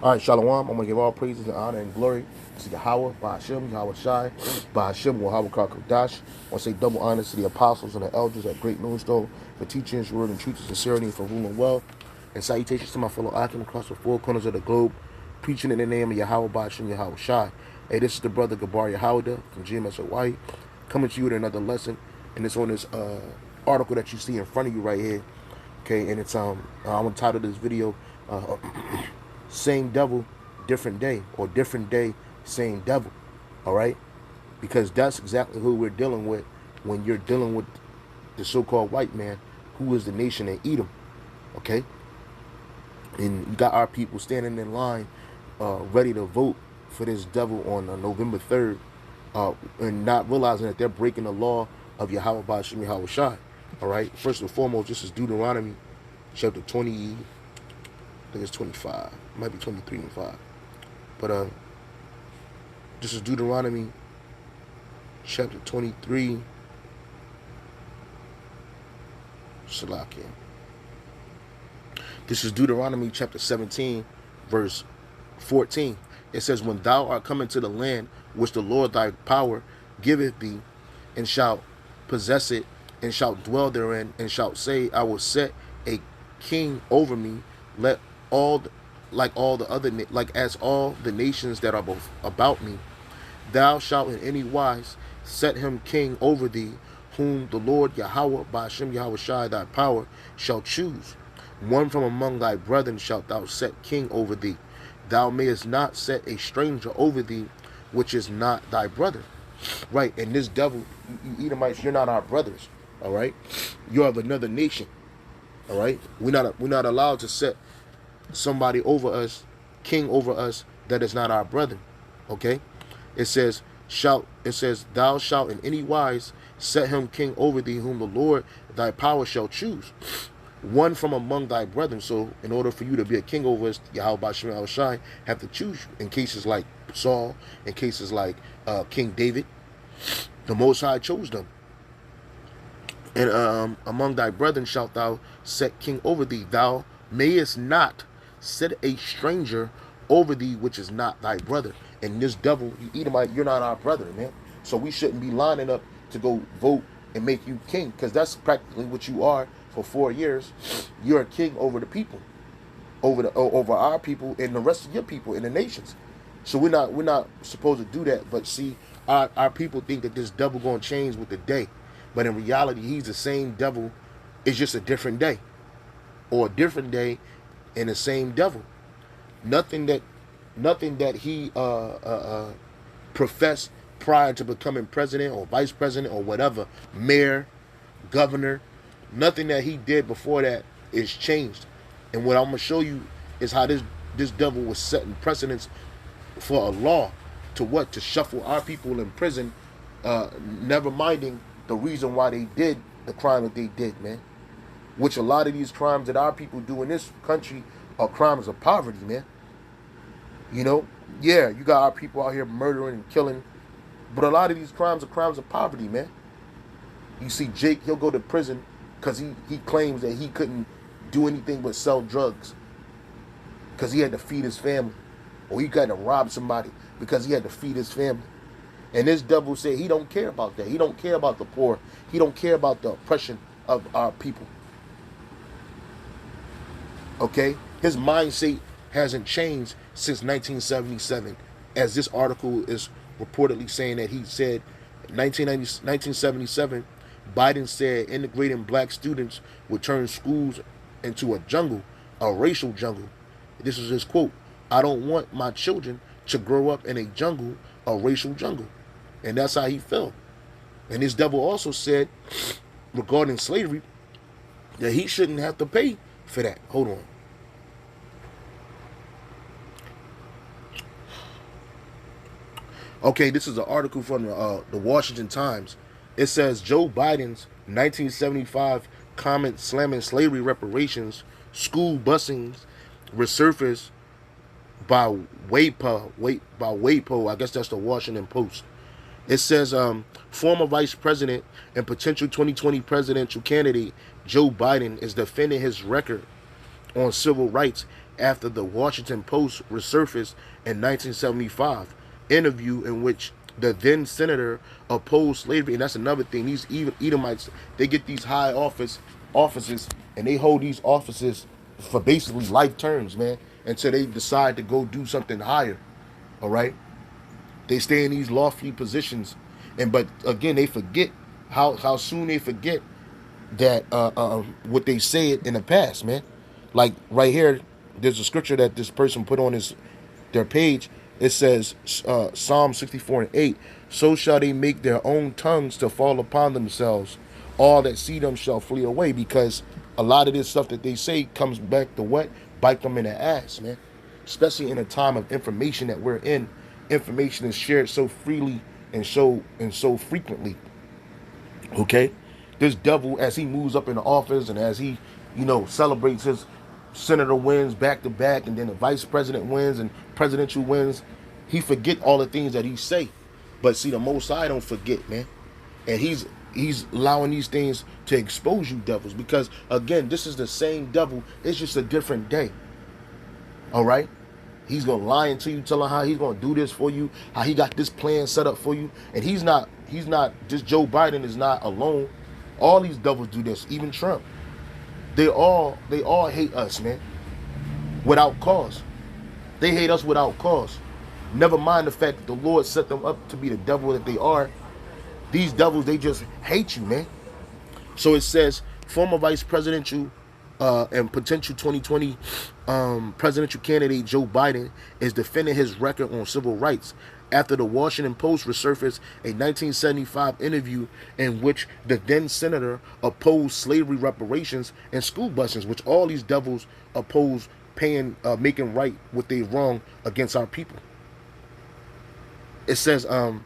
All right, Shalom. I'm going to give all praises and honor and glory to Yahweh, Ba'ashem, Yahweh Shai, Ba'ashem, Yahweh Kodash. I want to say double honor to the apostles and the elders at Great Millstone for teaching his word and truth and sincerity and for ruling well. And salutations to my fellow Akim across the four corners of the globe, preaching in the name of Yahweh, Ba'ashem, Yahweh Shai. Hey, this is the brother Gabar Yahweh from GMS Hawaii, coming to you with another lesson. And it's on this article that you see in front of you right here. Okay, and it's I'm gonna title this video same devil, different day, or different day, same devil. All right, because that's exactly who we're dealing with when you're dealing with the so-called white man, who is the nation of Edom. Okay, and you got our people standing in line, ready to vote for this devil on November 3rd, and not realizing that they're breaking the law of Yahweh Ba'ashem Yahweh Shai. All right, first and foremost, this is Deuteronomy chapter 20, I think it's 25, it might be 23 and 5. But this is Deuteronomy chapter 23, Salakia. This is Deuteronomy chapter 17, verse 14. It says, when thou art come into the land which the Lord thy power giveth thee, and shalt possess it, and shalt dwell therein, and shalt say, I will set a king over me, let all like all the other like as all the nations that are both about me, thou shalt in any wise set him king over thee, whom the Lord Yahweh Ba'ashem Yahweh Shai thy power shall choose. One from among thy brethren shalt thou set king over thee. Thou mayest not set a stranger over thee, which is not thy brother. Right, and this devil, you Edomites, you're not our brothers. All right, you're of another nation. All right, we're not allowed to set somebody over us, king over us, that is not our brother. Okay, it says thou shalt in any wise set him king over thee, whom the Lord thy power shall choose, one from among thy brethren. So in order for you to be a king over us, Yahweh Ba'ashem Yahweh Shai have to choose you. In cases like Saul, in cases like King David, the Most High chose them. And among thy brethren shalt thou set king over thee. Thou mayest not set a stranger over thee, which is not thy brother. And this devil, you Edomite, you're not our brother, man. So we shouldn't be lining up to go vote and make you king, because that's practically what you are for 4 years. You're a king over the people, over our people and the rest of your people in the nations. So we're not supposed to do that. But see, our people think that this devil gonna change with the day. But in reality, he's the same devil. It's just a different day, or a different day in the same devil. Nothing that he professed prior to becoming president or vice president or whatever, mayor, governor, nothing that he did before that is changed. And what I'm gonna show you is how this devil was setting precedents for a law to shuffle our people in prison, never minding the reason why they did the crime that they did, man. Which a lot of these crimes that our people do in this country are crimes of poverty, man. You know, yeah, you got our people out here murdering and killing, but a lot of these crimes are crimes of poverty, man. You see Jake, he'll go to prison because he claims that he couldn't do anything but sell drugs because he had to feed his family. Or he got to rob somebody because he had to feed his family. And this devil said he don't care about that. He don't care about the poor. He don't care about the oppression of our people. Okay? His mindset hasn't changed since 1977. As this article is reportedly saying that he said 1977, Biden said integrating black students would turn schools into a jungle, a racial jungle. This is his quote. I don't want my children to grow up in a jungle, a racial jungle. And that's how he felt. And this devil also said regarding slavery that he shouldn't have to pay for that. Hold on. Okay, this is an article from the Washington Times. It says Joe Biden's 1975 comment slamming slavery reparations, school busings resurfaced by WAPO. I guess that's the Washington Post. It says former vice president and potential 2020 presidential candidate Joe Biden is defending his record on civil rights after the Washington Post resurfaced in 1975 interview in which the then senator opposed slavery. And that's another thing. These Edomites, they get these high offices, and they hold these offices for basically life terms, man, until they decide to go do something higher. All right, they stay in these lofty positions, and but again, they forget how soon they forget that what they said in the past, man. Like right here, there's a scripture that this person put on their page. It says Psalm 64:8. So shall they make their own tongues to fall upon themselves. All that see them shall flee away. Because a lot of this stuff that they say comes back to what? Bite them in the ass, man. Especially in a time of information that we're in. Information is shared so freely and so frequently. Okay, this devil, as he moves up in the office and as he, celebrates his senator wins back to back, and then the vice president wins and presidential wins, he forget all the things that he say. But see, the Most High don't forget, man, and he's allowing these things to expose you devils, because again, this is the same devil. It's just a different day. All right. He's going to lie to you, telling how he's going to do this for you, how he got this plan set up for you. And he's not, just Joe Biden is not alone. All these devils do this, even Trump. They all hate us, man, without cause. They hate us without cause. Never mind the fact that the Lord set them up to be the devil that they are. These devils, they just hate you, man. So it says, former vice presidential and potential 2020 presidential candidate Joe Biden is defending his record on civil rights after the Washington Post resurfaced a 1975 interview in which the then senator opposed slavery reparations and school buses, which all these devils oppose paying, making right what they wrong against our people. It says Mr.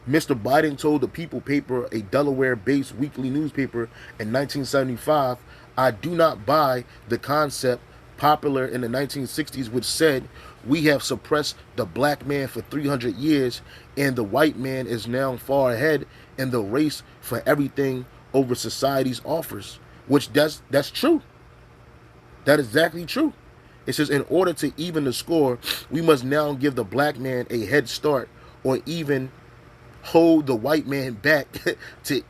Biden told the People paper, a Delaware-based weekly newspaper, in 1975, I do not buy the concept popular in the 1960s which said, we have suppressed the black man for 300 years and the white man is now far ahead in the race for everything over society's offers. Which that's true. That is exactly true. It says, in order to even the score, we must now give the black man a head start, or even hold the white man back to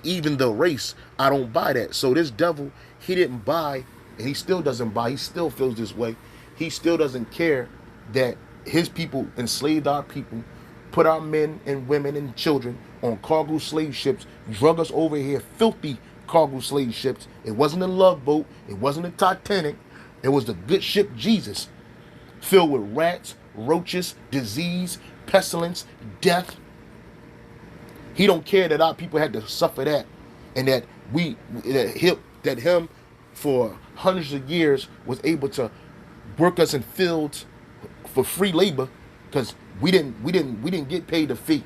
even the race. I don't buy that. So this devil, he didn't buy, and he still doesn't buy. He still feels this way. He still doesn't care that his people enslaved our people, put our men and women and children on cargo slave ships, drug us over here, filthy cargo slave ships. It wasn't a Love Boat. It wasn't a Titanic. It was the good ship Jesus, filled with rats, roaches, disease, pestilence, death. He don't care that our people had to suffer that, and that him for hundreds of years was able to work us in fields for free labor, because we didn't get paid a fee.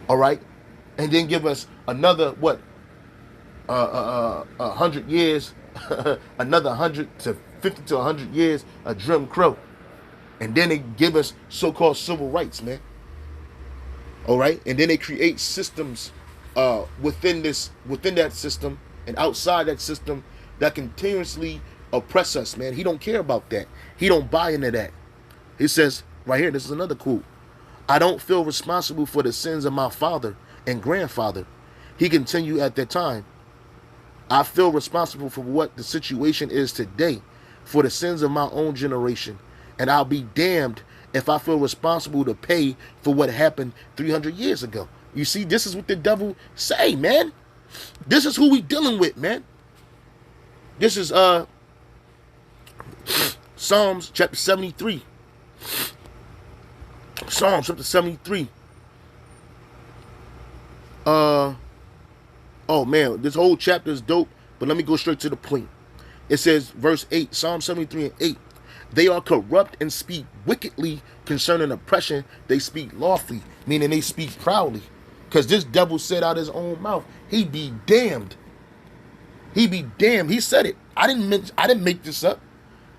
All right, and then give us another 100 years, another 100 to 50 to 100 years of Jim Crow, and then they give us so-called civil rights, man. All right, and then they create systems within that system and outside that system that continuously oppress us, man. He don't care about that. He don't buy into that. He says right here, this is another quote. I don't feel responsible for the sins of my father and grandfather. He continued at that time. I feel responsible for what the situation is today, for the sins of my own generation, and I'll be damned if I feel responsible to pay for what happened 300 years ago. You see, this is what the devil say, man. This is who we dealing with, man. This is Psalms chapter 73. Psalms chapter 73. Oh man, this whole chapter is dope, but let me go straight to the point. It says, verse 8, Psalm 73 and 8. They are corrupt and speak wickedly concerning oppression. They speak lawfully, meaning they speak proudly. Because this devil said out his own mouth, he be damned. He be damned. He said it. I didn't make this up.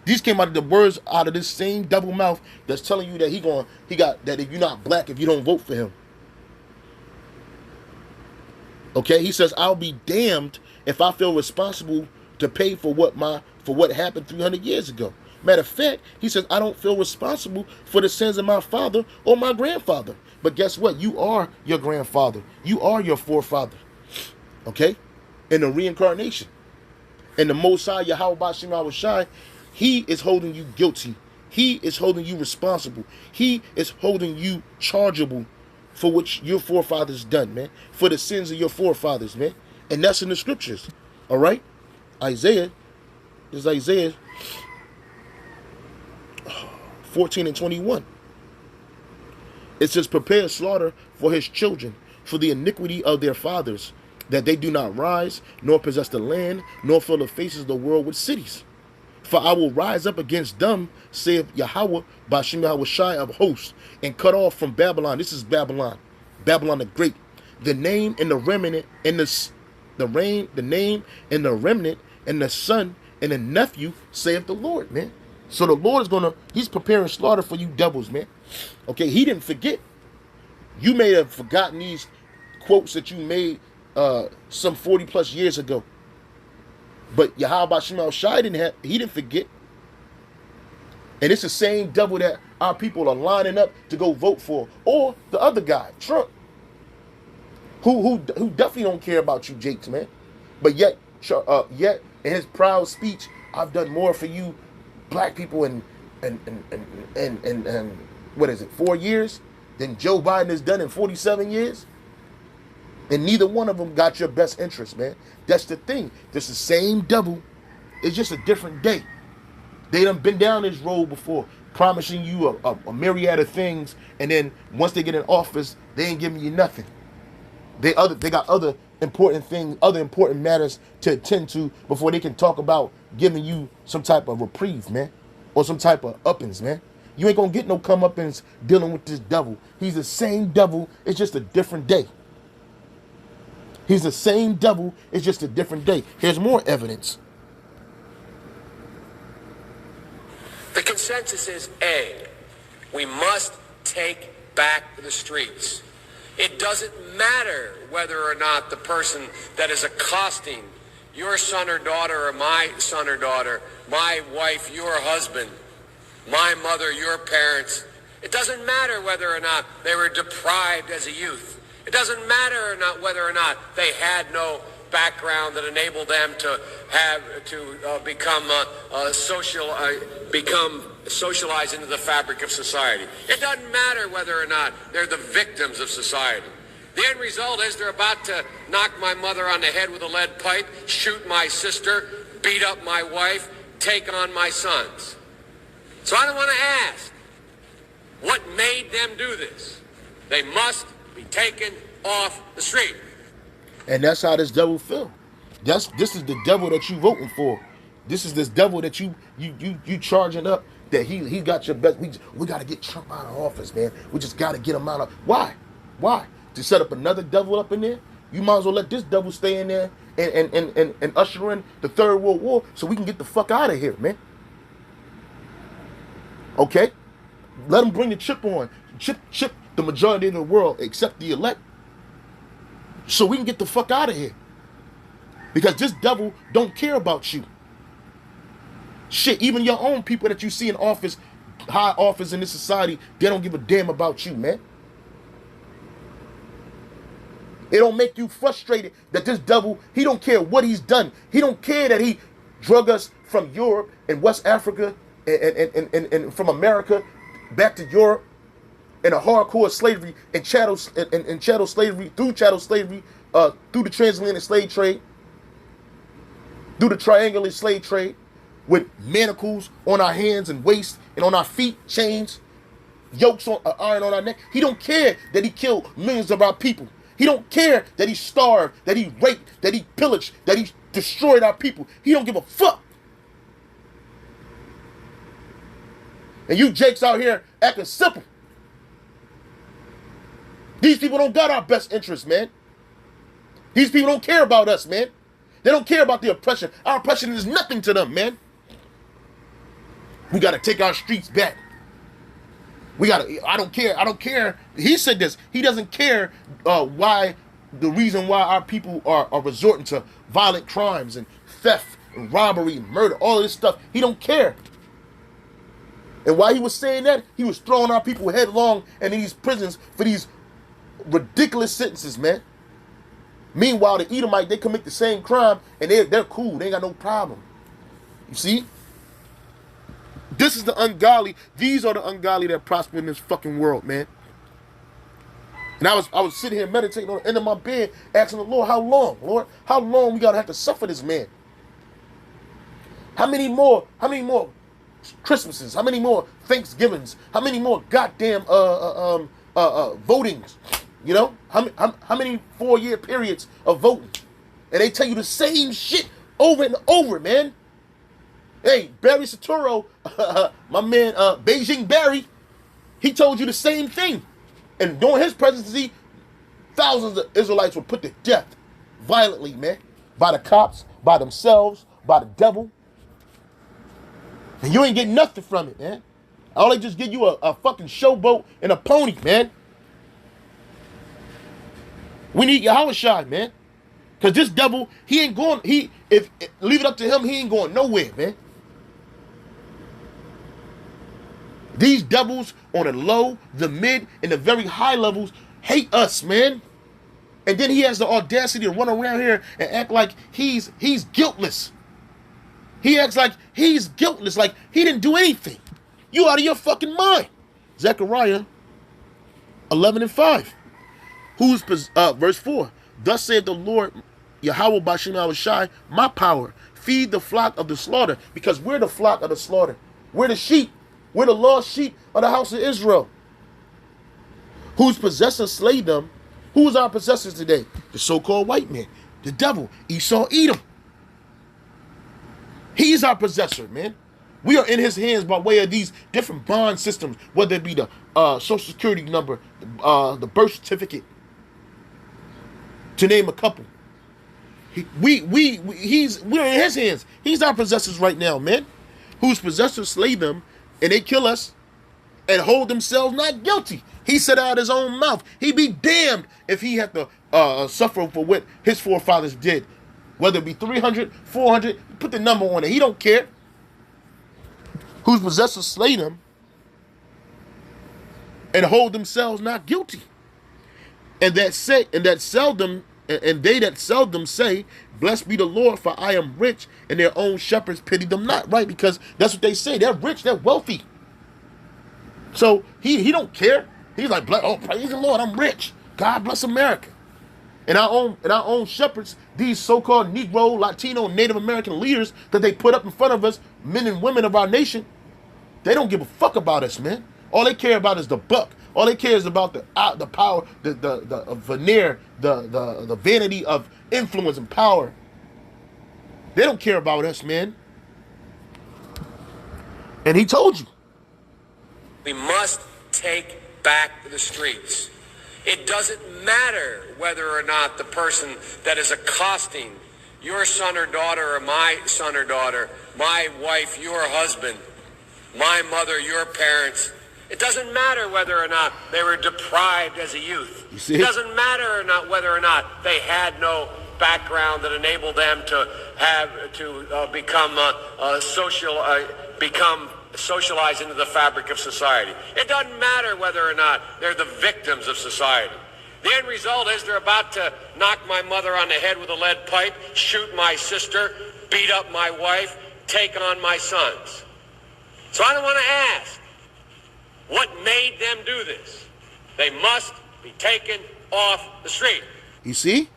These came out of the words out of this same devil mouth that's telling you that that if you're not black, if you don't vote for him. Okay, he says, I'll be damned if I feel responsible to pay for what happened 300 years ago. Matter of fact, he says, I don't feel responsible for the sins of my father or my grandfather. But guess what? You are your grandfather. You are your forefather. Okay? In the reincarnation. And the Most High, Yahweh Bashim Awashai, he is holding you guilty. He is holding you responsible. He is holding you chargeable for what your forefathers done, man. For the sins of your forefathers, man. And that's in the scriptures. All right? Isaiah. This is Isaiah 14 and 21. It says, prepare slaughter for his children, for the iniquity of their fathers, that they do not rise, nor possess the land, nor fill the faces of the world with cities. For I will rise up against them, saith Yahweh, Bashim Yahushai of hosts, and cut off from Babylon. This is Babylon, Babylon the Great. The name and the remnant, and the name and the remnant, and the son and the nephew, saith the Lord, man. So the Lord is he's preparing slaughter for you devils, man. Okay, he didn't forget. You may have forgotten these quotes that you made some 40 plus years ago. But Yahweh Shema Shai didn't forget. And it's the same devil that our people are lining up to go vote for. Or the other guy, Trump. Who definitely don't care about you, Jakes, man. But yet in his proud speech, I've done more for you black people in what is it, 4 years than Joe Biden has done in 47 years. And neither one of them got your best interest, man. That's the thing. It's the same devil. It's just a different day. They done been down this road before, promising you a myriad of things, and then once they get in office, they ain't giving you nothing. They got other important things, other important matters to attend to before they can talk about giving you some type of reprieve, man, or some type of uppings, man. You ain't gonna get no comeuppance dealing with this devil. He's the same devil. It's just a different day. He's the same devil. It's just a different day. Here's more evidence. The consensus is A, we must take back the streets. It doesn't matter whether or not the person that is accosting your son or daughter or my son or daughter, my wife, your husband, my mother, your parents, it doesn't matter whether or not they were deprived as a youth. It doesn't matter or not whether or not they had no background that enabled them to become socialized into the fabric of society. It doesn't matter whether or not they're the victims of society. The end result is they're about to knock my mother on the head with a lead pipe, shoot my sister, beat up my wife, take on my sons. So I don't want to ask, what made them do this? They must be taken off the street. And that's how this devil feel. This is the devil that you voting for. This is this devil that you charging up that he got your best. We got to get Trump out of office, man. We just got to get him out of. Why? To set up another devil up in there? You might as well let this devil stay in there and usher in the Third World War so we can get the fuck out of here, man. Okay? Let him bring the chip on. Chip the majority of the world except the elect, so we can get the fuck out of here. Because this devil don't care about you. Shit, even your own people that you see in office, high office in this society, they don't give a damn about you, man. It don't make you frustrated that this devil, he don't care what he's done. He don't care that he drug us from Europe and West Africa and from America back to Europe in a hardcore slavery and chattel slavery, through the transatlantic slave trade, through the triangular slave trade, with manacles on our hands and waist and on our feet, chains, yokes on iron on our neck. He don't care that he killed millions of our people. He don't care that he starved, that he raped, that he pillaged, that he destroyed our people. He don't give a fuck. And you jakes out here acting simple. These people don't got our best interests, man. These people don't care about us, man. They don't care about the oppression. Our oppression is nothing to them, man. We got to take our streets back. I don't care. He said this. He doesn't care why the reason why our people are resorting to violent crimes and theft and robbery and murder, all of this stuff. He don't care. And while he was saying that, he was throwing our people headlong in these prisons for these ridiculous sentences, man. Meanwhile, the Edomite, they commit the same crime and they're cool. They ain't got no problem. You see? This is the ungodly. These are the ungodly that prosper in this fucking world, man. And I was sitting here meditating on the end of my bed, asking the Lord, how long, Lord? How long we gotta have to suffer this man? How many more Christmases? How many more Thanksgivings? How many more goddamn votings? You know? How many 4-year periods of voting? And they tell you the same shit over and over, man. Hey, Barry Soetoro, my man Beijing Barry, he told you the same thing. And during his presidency, thousands of Israelites were put to death violently, man. By the cops, by themselves, by the devil. And you ain't getting nothing from it, man. All they just give you a fucking showboat and a pony, man. We need Yahushua, man. Because this devil, he ain't going, if leave it up to him, he ain't going nowhere, man. These devils on the low, the mid, and the very high levels hate us, man. And then he has the audacity to run around here and act like he's guiltless. He acts like he's guiltless, like he didn't do anything. You out of your fucking mind. Zechariah 11:5. Verse 4. Thus saith the Lord, Yahweh Bashim Yahushai, my power, feed the flock of the slaughter. Because we're the flock of the slaughter. We're the sheep. We're the lost sheep of the house of Israel. Whose possessors slay them. Who is our possessors today? The so-called white man. The devil. Esau, Edom. He's our possessor, man. We are in his hands by way of these different bond systems, whether it be the social security number, the birth certificate, to name a couple. We're in his hands. He's our possessors right now, man. Whose possessors slay them, and they kill us, and hold themselves not guilty. He said out of his own mouth, he'd be damned if he had to suffer for what his forefathers did. Whether it be 300, 400, put the number on it. He don't care. Whose possessors slay them, and hold themselves not guilty. And they that seldom say, blessed be the Lord, for I am rich, and their own shepherds pity them not, right? Because that's what they say. They're rich, they're wealthy. So he don't care. He's like, oh, praise the Lord, I'm rich. God bless America. And our own shepherds, these so-called Negro, Latino, Native American leaders that they put up in front of us, men and women of our nation, they don't give a fuck about us, man. All they care about is the buck. All they care is about the power, the veneer, the vanity of influence and power. They don't care about us, man. And he told you. We must take back the streets. It doesn't matter whether or not the person that is accosting your son or daughter or my son or daughter, my wife, your husband, my mother, your parents, it doesn't matter whether or not they were deprived as a youth. You see? It doesn't matter or not whether or not they had no background that enabled them to become socialized into the fabric of society. It doesn't matter whether or not they're the victims of society. The end result is they're about to knock my mother on the head with a lead pipe, shoot my sister, beat up my wife, take on my sons. So I don't want to ask, what made them do this? They must be taken off the street. You see?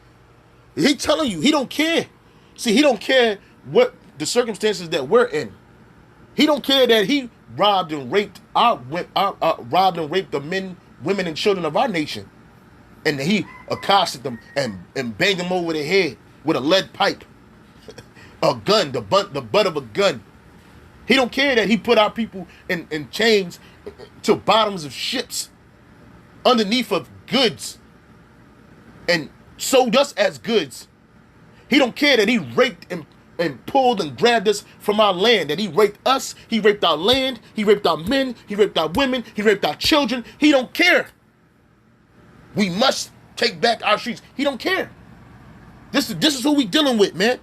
He telling you, he don't care. See, he don't care what the circumstances that we're in. He don't care that he robbed and raped the men, women, and children of our nation. And he accosted them and banged them over the head with a lead pipe. A gun, the butt of a gun. He don't care that he put our people in chains to bottoms of ships, underneath of goods, and sold us as goods. He don't care that he raped and pulled and grabbed us from our land, that he raped us, he raped our land, he raped our men, he raped our women, he raped our children. He don't care. We must take back our streets. He don't care. This is who we dealing with, man.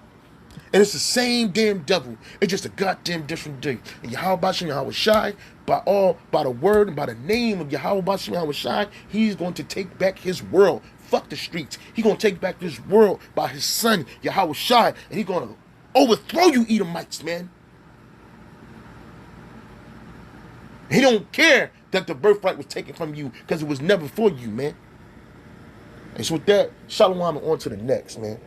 And it's the same damn devil. It's just a goddamn different day. And Yahweh Bashem, Yahweh Shai, by the word and by the name of Yahweh Bashem, Yahweh Shai, he's going to take back his world. Fuck the streets. He's going to take back this world by his son, Yahweh Shai, and he's going to overthrow you Edomites, man. He don't care that the birthright was taken from you because it was never for you, man. And so with that, shalom, and on to the next, man.